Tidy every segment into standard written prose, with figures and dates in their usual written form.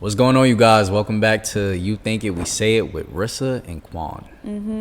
What's going on, you guys? Welcome back to You Think It, We Say It with Rissa and Quan.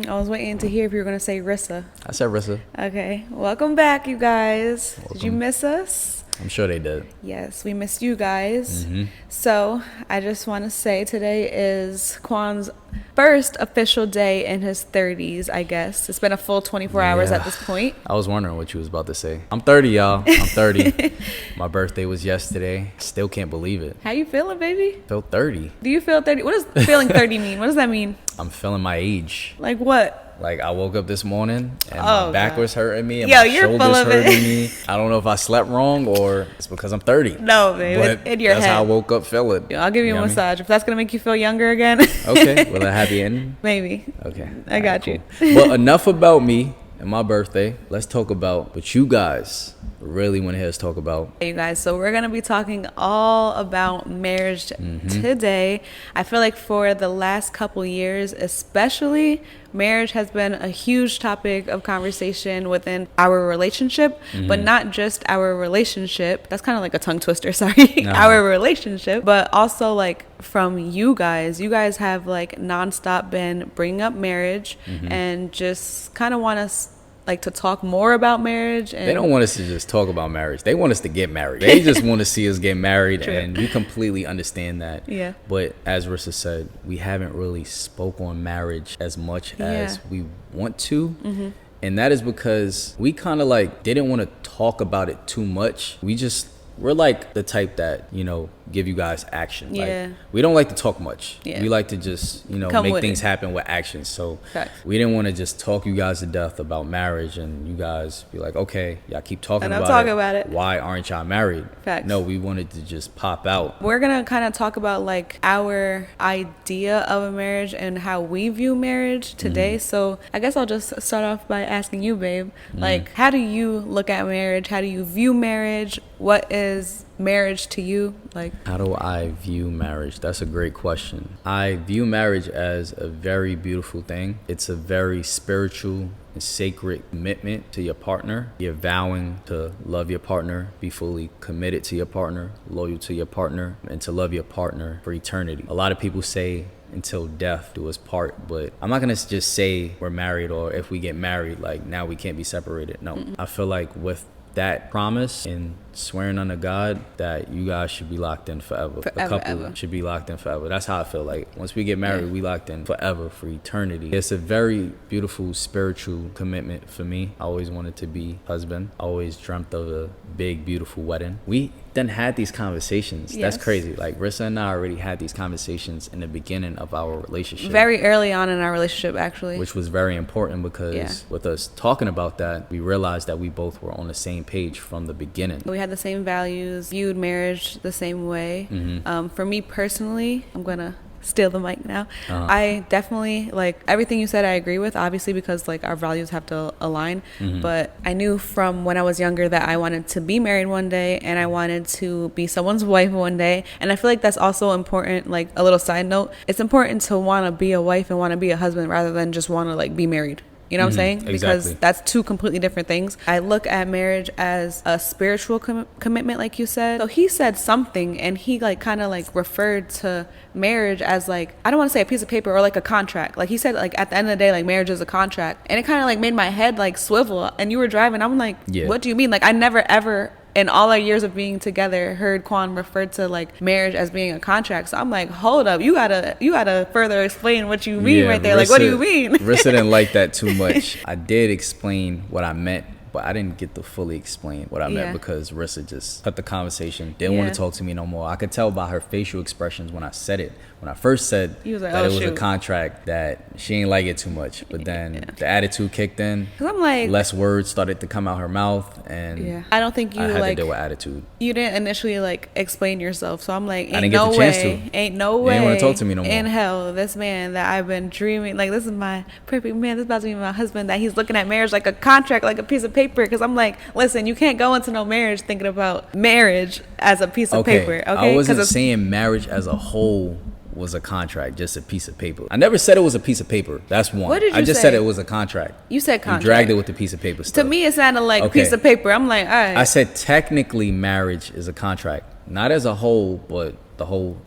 I was waiting to hear if you were going to say Rissa. I said Rissa. Okay. Welcome back, you guys. Did you Welcome. miss us? I'm sure they did. Yes, we missed you guys. So I just want to say today is Quan's first official day in his 30s, I guess. It's been a full 24 hours at this point. I was wondering what you was about to say. I'm 30, y'all. I'm 30. My birthday was yesterday. Still can't believe it. How you feeling, baby? Feel 30. Do you feel 30? What does feeling 30 mean? What does that mean? I'm feeling my age. Like what? Like, I woke up this morning and my back was hurting me and Yo, my you're full shoulders of it. hurting me. I don't know if I slept wrong or it's because I'm 30. No, babe. But It's in your that's head. how I woke up feeling. Yeah, I'll give you a know what I mean? massage. If that's going to make you feel younger again. Okay. Will I have you in? Maybe. Okay. I got you. Well, enough about me and my birthday. Let's talk about what you guys really want to hear us talk about. Hey, you guys, so we're going to be talking all about marriage today. I feel like for the last couple years especially, marriage has been a huge topic of conversation within our relationship, but not just our relationship. That's kind of like a tongue twister, sorry. Our relationship, but also like from you guys. You guys have like nonstop been bringing up marriage and just kind of want us like to talk more about marriage. And They don't want us to just talk about marriage. They want us to get married. They just want to see us get married, and we completely understand that. Yeah. But as Rissa said, we haven't really spoke on marriage as much as we want to. And that is because we kind of like didn't want to talk about it too much. We're like the type that, give you guys action. Yeah. Like, we don't like to talk much. Yeah. We like to just, Come make with things it. happen with action. So Facts. we didn't want to just talk you guys to death about marriage and you guys be like, okay, y'all keep talking And I'm about talking about it. Why aren't y'all married? Facts. No, we wanted to just pop out. We're gonna kind of talk about like our idea of a marriage and how we view marriage today. So I guess I'll just start off by asking you, babe, like, how do you look at marriage? How do you view marriage? What is marriage to you? Like, How do I view marriage? That's a great question. I view marriage as a very beautiful thing. It's a very spiritual and sacred commitment to your partner. You're vowing to love your partner, be fully committed to your partner, loyal to your partner, and to love your partner for eternity. A lot of people say until death do us part, but I'm not gonna just say we're married or if we get married, like now we can't be separated. No, I feel like with that promise and swearing unto God that you guys should be locked in forever. A couple ever. should be locked in forever. That's how I feel like. Once we get married, we locked in forever for eternity. It's a very beautiful spiritual commitment for me. I always wanted to be husband. I always dreamt of a big, beautiful wedding. We then had these conversations. Yes. That's crazy. Like Rissa and I already had these conversations in the beginning of our relationship. very early on in our relationship, actually. Which was very important because with us talking about that, we realized that we both were on the same page from the beginning. We had the same values, viewed marriage the same way. For me personally, I'm gonna steal the mic now. I definitely, like, everything you said I agree with, obviously, because like our values have to align. But I knew from when I was younger that I wanted to be married one day and I wanted to be someone's wife one day. And I feel like that's also important. Like, a little side note, it's important to want to be a wife and want to be a husband rather than just want to like be married. You know what I'm saying? Because Exactly. that's two completely different things. I look at marriage as a spiritual commitment, like you said. So he said something and he like kind of like referred to marriage as like, I don't want to say a piece of paper or like a contract. Like he said, like at the end of the day, like marriage is a contract. And it kind of like made my head like swivel. And you were driving, I'm like, Yeah. What do you mean? Like I never ever in all our years of being together heard Quan refer to like marriage as being a contract. So I'm like, hold up, you gotta further explain what you mean right there. Like, what do you mean? Rissa didn't like that too much. I did explain what I meant, but I didn't get to fully explain what I meant Yeah. because Rissa just cut the conversation, didn't want Yeah. to talk to me no more. I could tell by her facial expressions when I said it. When I first said You was like, that "Oh, it was a shoot." contract, that she ain't like it too much. But then the attitude kicked in. 'Cause I'm like, Less words started to come out her mouth, and yeah, I don't think you I had like to deal with attitude. you didn't initially like explain yourself. So I'm like, I ain't didn't get no the chance way, to. ain't no You way ain't wanna talk to me no more. in hell this man that I've been dreaming, like this is my perfect man, this is about to be my husband, that he's looking at marriage like a contract, like a piece of paper. Because I'm like, listen, you can't go into no marriage thinking about marriage as a piece of paper. Okay, I wasn't 'Cause it's- saying marriage as a whole was a contract, just a piece of paper. I never said it was a piece of paper. That's one. What did I you just say? said it was a contract. You said You contract. dragged it with the piece of paper To stuff. me, it sounded like a Okay. piece of paper. I'm like, all right. I said technically marriage is a contract. Not as a whole, but the whole,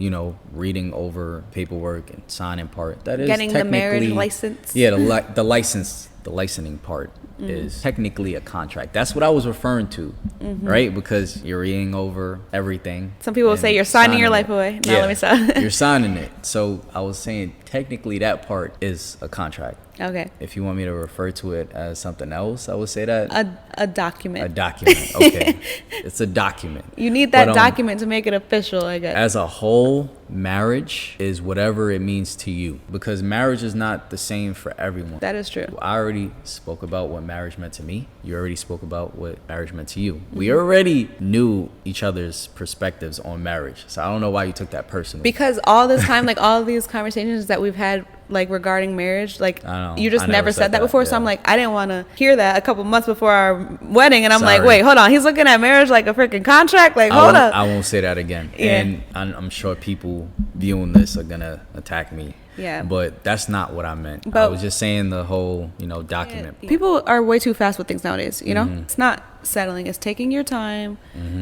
reading over paperwork and signing part, that is getting the marriage technically- license. Yeah, the licensing part is technically a contract. That's what I was referring to, right? Because you're reading over everything. Some people will and say you're signing your life it. away. Now let me stop. You're signing it. So I was saying technically that part is a contract. Okay. If you want me to refer to it as something else, I would say that A document. a document. Okay, it's a document. You need that But, document to make it official, I guess. As a whole, marriage is whatever it means to you, because marriage is not the same for everyone. That is true. I already spoke about what marriage meant to me. You already spoke about what marriage meant to you. We already knew each other's perspectives on marriage, so I don't know why you took that personally. Because all this time, like all of these conversations that we've had, like regarding marriage, like I know. you just I never said that before. So yeah. I'm like, I didn't want to hear that a couple months before our wedding, and I'm like, Sorry. wait, hold on, he's looking at marriage like a freaking contract. Like, hold up. I won't say that again. Yeah. And I'm sure people viewing this are gonna attack me. Yeah. But that's not what I meant. I But- was just saying the whole, document. People are way too fast with things nowadays, you know? Mm-hmm. It's not settling, it's taking your time,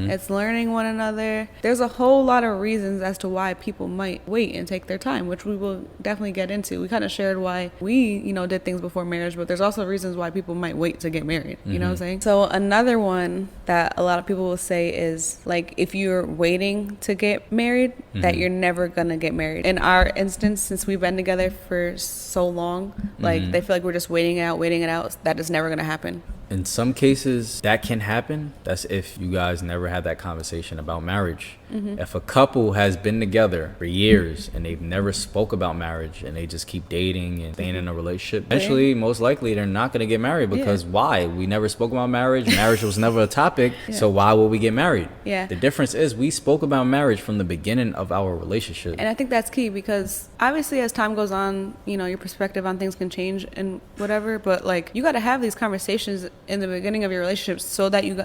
it's learning one another. There's a whole lot of reasons as to why people might wait and take their time, which we will definitely get into. We kind of shared why we, did things before marriage, but there's also reasons why people might wait to get married, you know what I'm saying? So another one that a lot of people will say is like, if you're waiting to get married, that you're never gonna get married. In our instance, since we've been together for so long, like they feel like we're just waiting it out, that is never gonna happen. In some cases, that can happen. That's if you guys never had that conversation about marriage. If a couple has been together for years and they've never spoke about marriage and they just keep dating and staying in a relationship, eventually, most likely, they're not going to get married because why? We never spoke about marriage. Marriage was never a topic. So why would we get married? Yeah. The difference is we spoke about marriage from the beginning of our relationship. And I think that's key because obviously as time goes on, your perspective on things can change and whatever, but like you got to have these conversations in the beginning of your relationship so that you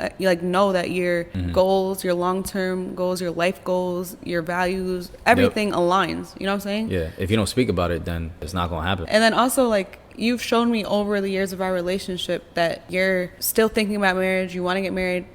know that your goals, your long-term goals, your life goals, your values, everything aligns. You know what I'm saying? Yeah. If you don't speak about it, then it's not going to happen. And then also like you've shown me over the years of our relationship that you're still thinking about marriage, you want to get married,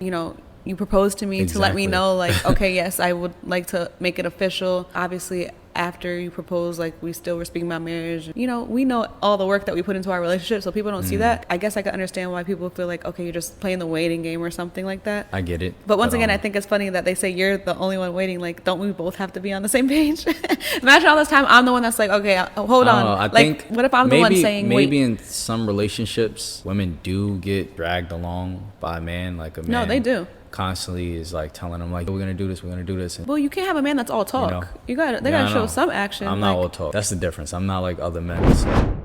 you proposed to me to let me Exactly. know like, okay, yes, I would like to make it official. Obviously, after you propose, like we still were speaking about marriage. We know all the work that we put into our relationship, so people don't see that. I guess I can understand why people feel like, okay, you're just playing the waiting game or something like that. I get it. But once again, I think it's funny that they say you're the only one waiting. Like, don't we both have to be on the same page? Imagine all this time I'm the one that's like, okay, hold on. I like, think what if I'm the one saying, maybe wait? in some relationships, women do get dragged along by a man, like a man. No, they do. Constantly is like telling them like, we're gonna do this, And, Well, you can't have a man that's all talk. They gotta show some action. I'm not all talk. That's the difference. I'm not like other men. So.